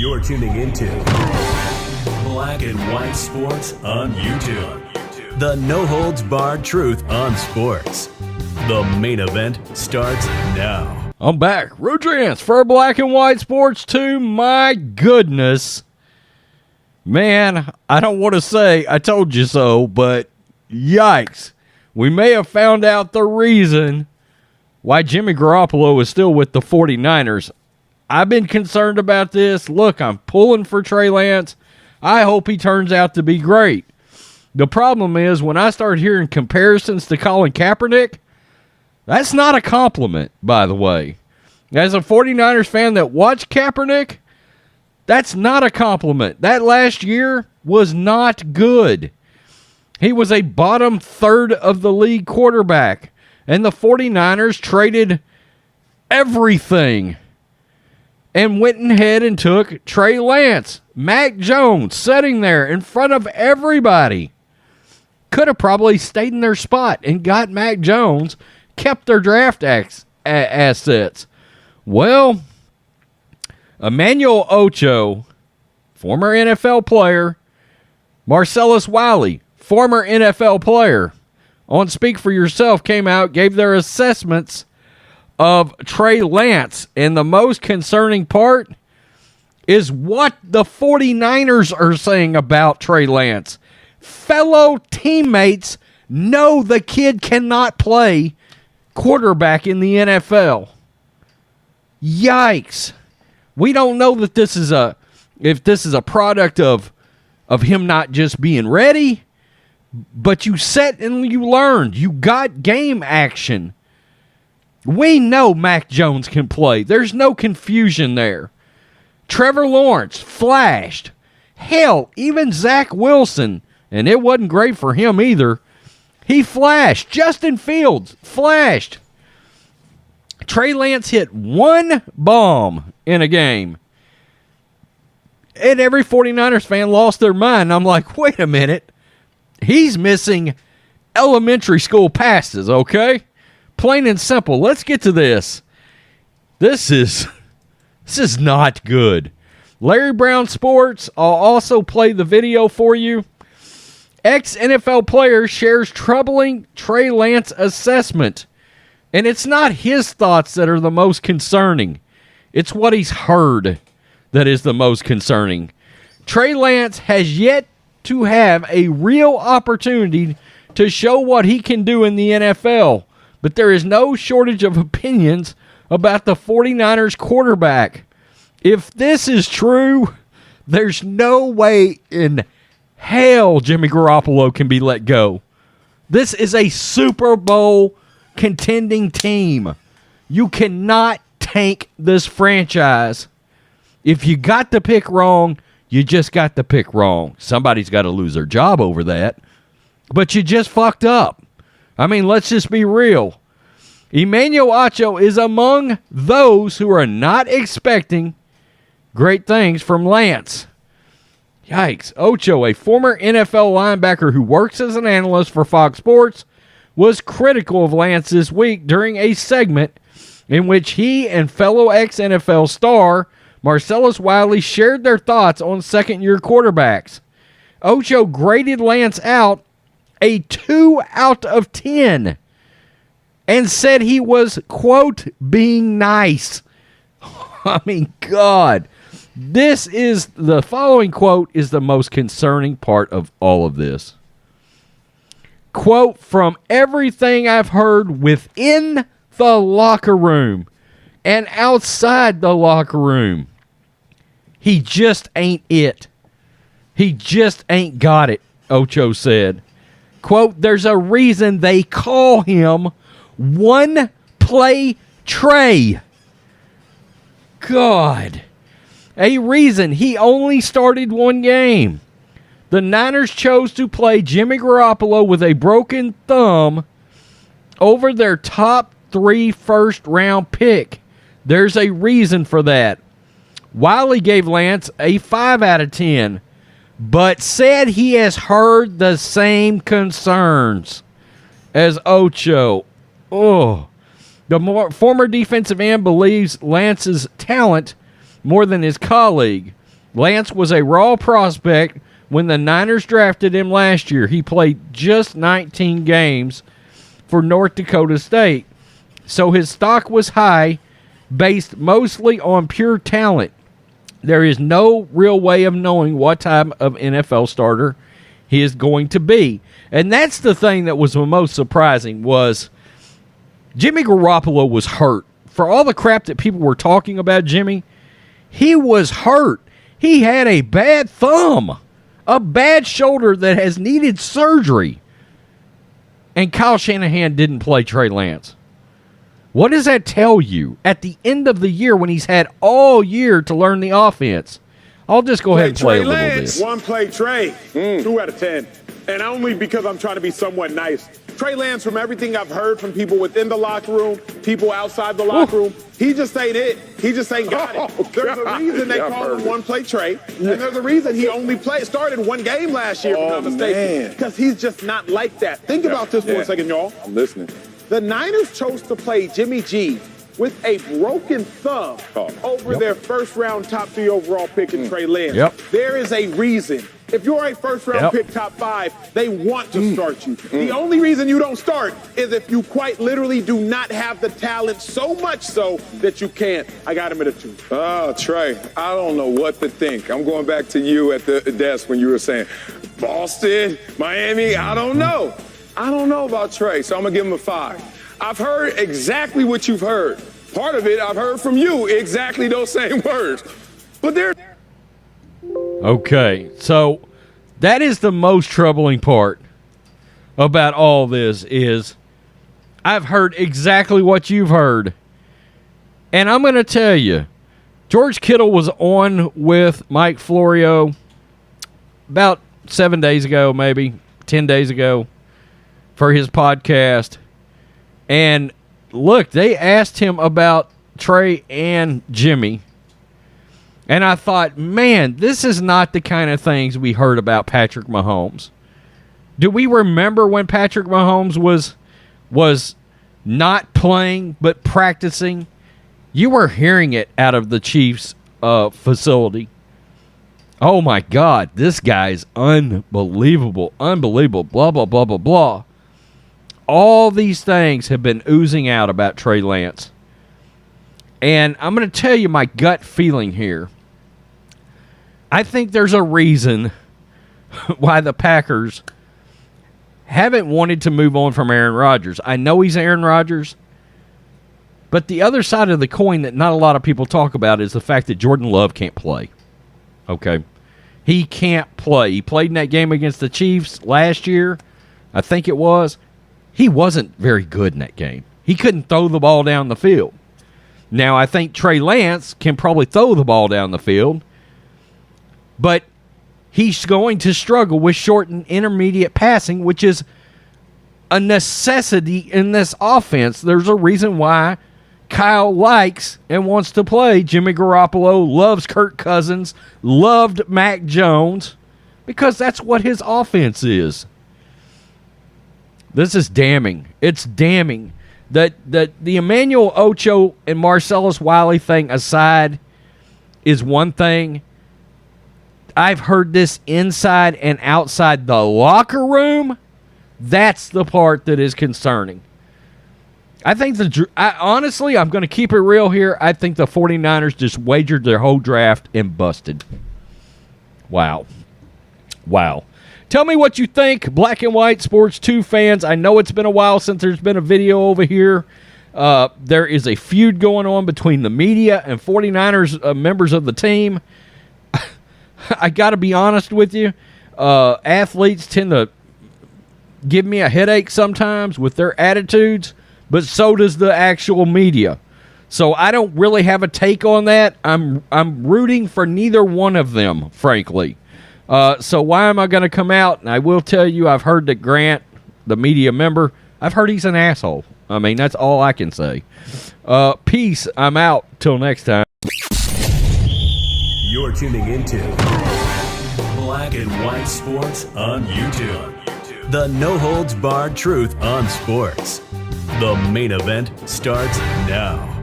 You're tuning into Black and White Sports on YouTube. The no-holds-barred truth on sports. The main event starts now. I'm back. Rodrance for Black and White Sports 2. My goodness. Man, I don't want to say I told you so, but yikes. We may have found out the reason why Jimmy Garoppolo is still with the 49ers. I've been concerned about this. Look, I'm pulling for Trey Lance. I hope he turns out to be great. The problem is when I start hearing comparisons to Colin Kaepernick, that's not a compliment, by the way. As a 49ers fan that watched Kaepernick, that's not a compliment. That last year was not good. He was a bottom third of the league quarterback, and the 49ers traded everything and went ahead and took Trey Lance. Mac Jones sitting there in front of everybody. Could have probably stayed in their spot and got Mac Jones, kept their draft assets. Well, Emmanuel Acho, former NFL player, Marcellus Wiley, former NFL player, on Speak For Yourself came out, gave their assessments of Trey Lance. And the most concerning part is what the 49ers are saying about Trey Lance. Fellow teammates know the kid cannot play quarterback in the NFL. Yikes. We don't know that this is a product of him not just being ready, but you set and you learned. You got game action. We know Mac Jones can play. There's no confusion there. Trevor Lawrence flashed. Hell, even Zach Wilson, and it wasn't great for him either. He flashed. Justin Fields flashed. Trey Lance hit one bomb in a game. And every 49ers fan lost their mind. I'm like, wait a minute. He's missing elementary school passes, okay? Plain and simple. Let's get to this. This is not good. Larry Brown Sports, I'll also play the video for you. Ex-NFL player shares troubling Trey Lance assessment. And it's not his thoughts that are the most concerning. It's what he's heard that is the most concerning. Trey Lance has yet to have a real opportunity to show what he can do in the NFL. But there is no shortage of opinions about the 49ers quarterback. If this is true, there's no way in hell Jimmy Garoppolo can be let go. This is a Super Bowl contending team. You cannot tank this franchise. If you got the pick wrong, you just got the pick wrong. Somebody's got to lose their job over that. But you just fucked up. I mean, let's just be real. Emmanuel Acho is among those who are not expecting great things from Lance. Yikes. Ocho, a former NFL linebacker who works as an analyst for Fox Sports, was critical of Lance this week during a segment in which he and fellow ex-NFL star Marcellus Wiley shared their thoughts on second-year quarterbacks. Ocho graded Lance out a 2 out of 10 and said he was, quote, being nice. I mean, God. The following quote is the most concerning part of all of this. Quote, from everything I've heard within the locker room and outside the locker room, he just ain't it. He just ain't got it, Ocho said. Quote, there's a reason they call him One Play Trey. God. A reason he only started one game. The Niners chose to play Jimmy Garoppolo with a broken thumb over their top 3 first-round pick. There's a reason for that. Wiley gave Lance a 5 out of 10, but said he has heard the same concerns as Ocho. Oh, former defensive end believes Lance's talent more than his colleague. Lance was a raw prospect when the Niners drafted him last year. He played just 19 games for North Dakota State. So his stock was high, based mostly on pure talent. There is no real way of knowing what type of NFL starter he is going to be. And that's the thing that was the most surprising was Jimmy Garoppolo was hurt. For all the crap that people were talking about Jimmy, he was hurt. He had a bad thumb, a bad shoulder that has needed surgery. And Kyle Shanahan didn't play Trey Lance. What does that tell you at the end of the year when he's had all year to learn the offense? I'll just go ahead and play a little bit. One play Trey, 2 out of 10. And only because I'm trying to be somewhat nice. Trey Lance, from everything I've heard from people within the locker room, people outside the locker room, he just ain't it. He just ain't got it. There's a reason they call him one play Trey, and there's a reason he only started one game last year, if I'm not mistaken, because he's just not like that. Think about this for a second, y'all. I'm listening. The Niners chose to play Jimmy G with a broken thumb over their first-round top 3 overall pick in Trey Lance. There is a reason. If you're a first-round pick top 5, they want to start you. The only reason you don't start is if you quite literally do not have the talent so much so that you can't. I got him at a 2. Oh, Trey, I don't know what to think. I'm going back to you at the desk when you were saying Boston, Miami, I don't know. I don't know about Trey, so I'm going to give him a 5. I've heard exactly what you've heard. Part of it I've heard from you, exactly those same words. But they're... Okay, so that is the most troubling part about all this is I've heard exactly what you've heard. And I'm going to tell you, George Kittle was on with Mike Florio about 7 days ago, maybe 10 days ago, for his podcast. And look, they asked him about Trey and Jimmy. And I thought, man, this is not the kind of things we heard about Patrick Mahomes. Do we remember when Patrick Mahomes was not playing but practicing? You were hearing it out of the Chiefs' facility. Oh, my God, this guy's unbelievable, blah, blah, blah, blah, blah. All these things have been oozing out about Trey Lance. And I'm going to tell you my gut feeling here. I think there's a reason why the Packers haven't wanted to move on from Aaron Rodgers. I know he's Aaron Rodgers, but the other side of the coin that not a lot of people talk about is the fact that Jordan Love can't play. Okay? He can't play. He played in that game against the Chiefs last year, I think it was. He wasn't very good in that game. He couldn't throw the ball down the field. Now, I think Trey Lance can probably throw the ball down the field, but he's going to struggle with short and intermediate passing, which is a necessity in this offense. There's a reason why Kyle likes and wants to play Jimmy Garoppolo, loves Kirk Cousins, loved Mac Jones, because that's what his offense is. This is damning. It's damning. That the Emmanuel Acho and Marcellus Wiley thing aside is one thing. I've heard this inside and outside the locker room. That's the part that is concerning. I think honestly, I'm going to keep it real here. I think the 49ers just wagered their whole draft and busted. Wow. Tell me what you think, Black and White Sports 2 fans. I know it's been a while since there's been a video over here. There is a feud going on between the media and 49ers members of the team. I got to be honest with you. Athletes tend to give me a headache sometimes with their attitudes, but so does the actual media. So I don't really have a take on that. I'm rooting for neither one of them, frankly. So why am I going to come out? And I will tell you, I've heard that Grant, the media member, I've heard he's an asshole. I mean, that's all I can say. Peace. I'm out. Till next time. You're tuning into Black and White Sports on YouTube. The no-holds-barred truth on sports. The main event starts now.